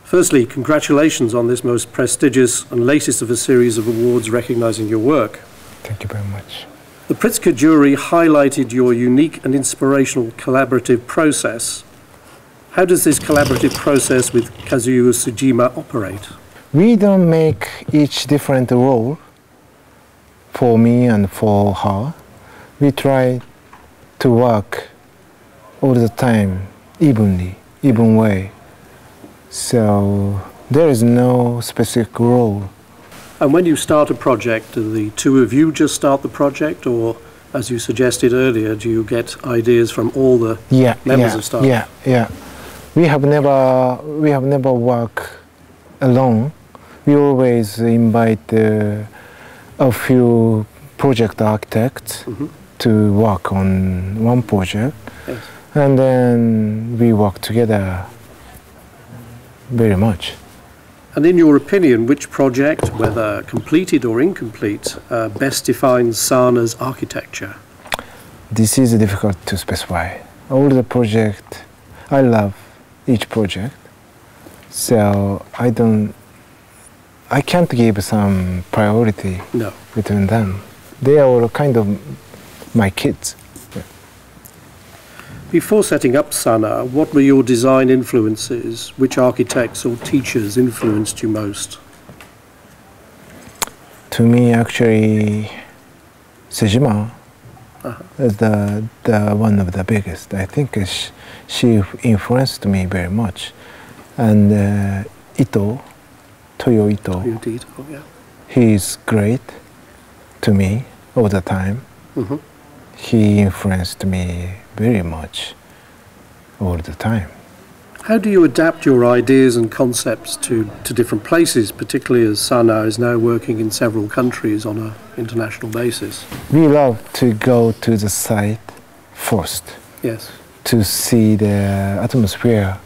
Firstly, congratulations on this most prestigious and latest of a series of awards recognizing your work. Thank you very much. The Pritzker jury highlighted your unique and inspirational collaborative process. How does this collaborative process with Kazuo Sejima operate? We don't make each different role for me and for her. We try to work all the time, evenly, even way. So there is no specific role. And when you start a project, do the two of you just start the project, or, as you suggested earlier, do you get ideas from all the members of staff? Yeah. We have never worked alone. We always invite a few project architects to work on one project, yes. And then we work together very much. And in your opinion, which project, whether completed or incomplete, best defines SANAA's architecture? This is difficult to specify. All the projects, I love each project, so I can't give some priority between them. They are all kind of my kids. Yeah. Before setting up SANAA, what were your design influences? Which architects or teachers influenced you most? To me, actually, Sejima is the one of the biggest. I think she influenced me very much. And Toyo Ito, yeah. He is great to me all the time. He influenced me very much all the time. How do you adapt your ideas and concepts to different places, particularly as SANAA is now working in several countries on an international basis? We love to go to the site first, yes, to see the atmosphere.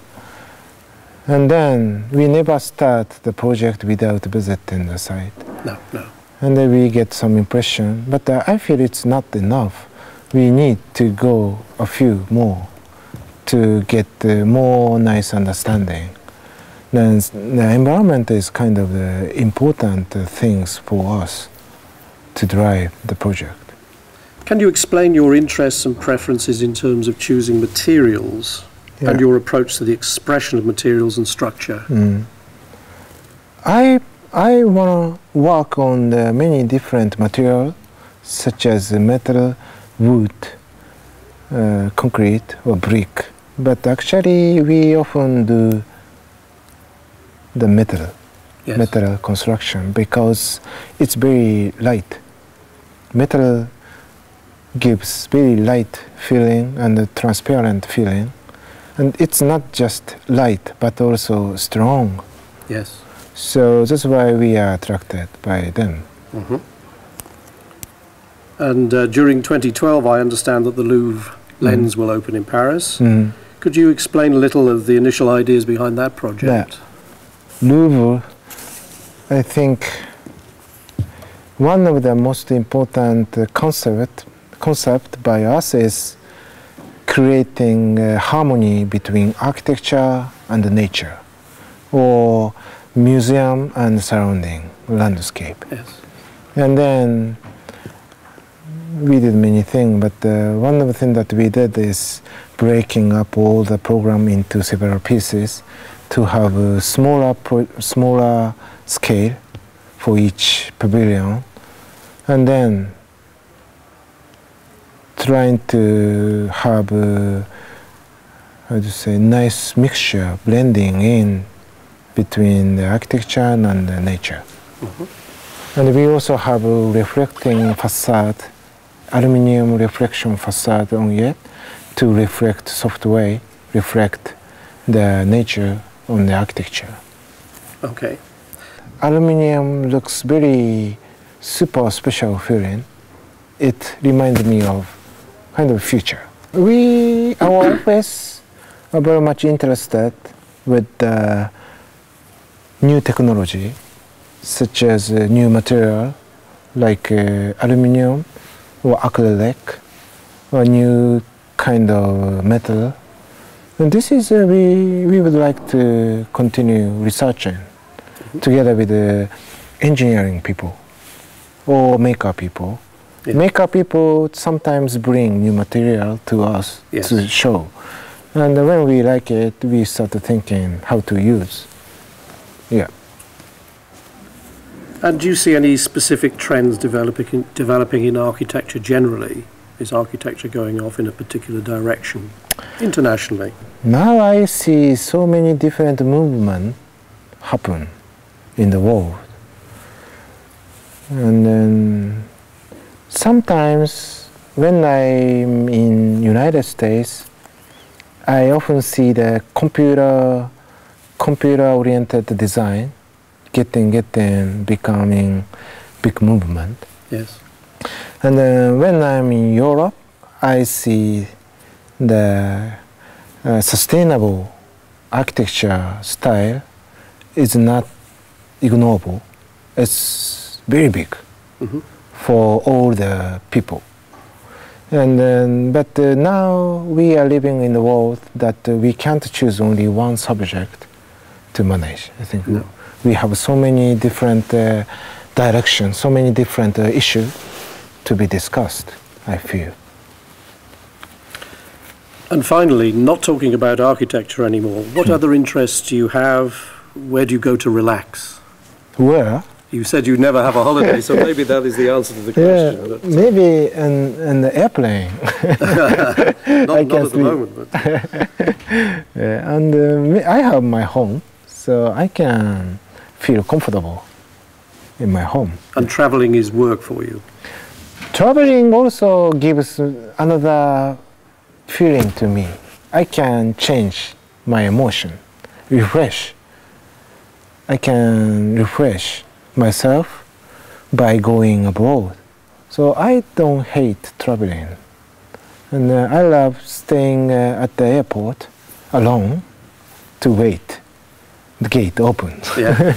And then we never start the project without visiting the site. No. And then we get some impression, but I feel it's not enough. We need to go a few more to get more nice understanding. Then the environment is kind of the important things for us to drive the project. Can you explain your interests and preferences in terms of choosing materials and your approach to the expression of materials and structure? I want to work on the many different materials, such as metal, wood, concrete, or brick. But actually, we often do the metal construction because it's very light. Metal gives very light feeling and a transparent feeling. And it's not just light, but also strong. Yes. So that's why we are attracted by them. And during 2012, I understand that the Louvre-Lens will open in Paris. Could you explain a little of the initial ideas behind that project? Louvre, I think, one of the most important concept by us is creating harmony between architecture and nature, or museum and surrounding landscape. Yes. And then we did many things, but one of the things that we did is breaking up all the program into several pieces to have a smaller scale for each pavilion, and then trying to have a, nice mixture, blending in between the architecture and the nature. And we also have a reflecting facade, aluminium reflection facade on it to reflect reflect the nature on the architecture. Okay. Aluminium looks very super special feeling. It reminds me of kind of future. Our office are very much interested with new technology, such as new material like aluminium or acrylic, or new kind of metal. And this is, we would like to continue researching together with the engineering people or maker people. Yeah. Maker people sometimes bring new material to us to show. And when we like it, we start thinking how to use. Yeah. And do you see any specific trends developing in architecture generally? Is architecture going off in a particular direction internationally? Now I see so many different movements happen in the world. And then sometimes when I'm in United States, I often see the computer-oriented design becoming big movement. Yes. And when I'm in Europe, I see the sustainable architecture style is not ignorable. It's very big for all the people. And but now we are living in the world that we can't choose only one subject to manage. I think we have so many different directions, so many different issues to be discussed, I feel. And finally, not talking about architecture anymore, what other interests do you have? Where do you go to relax? Where? You said you never have a holiday, so maybe that is the answer to the question. Yeah, maybe in the airplane. not at the moment. But. Yeah, and I have my home, so I can feel comfortable in my home. And traveling is work for you? Traveling also gives another feeling to me. I can change my emotion, refresh. I can refresh myself by going abroad. So I don't hate traveling. And I love staying at the airport alone to wait. The gate opens. Yeah.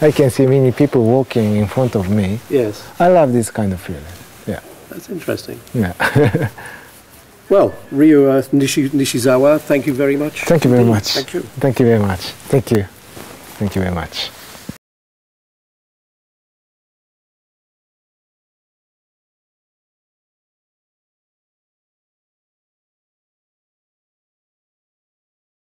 I can see many people walking in front of me. Yes. I love this kind of feeling. Yeah. That's interesting. Yeah. Well, Ryue Nishizawa, thank you very much. Thank you very much. Thank you. Thank you very much. Thank you. Thank you very much.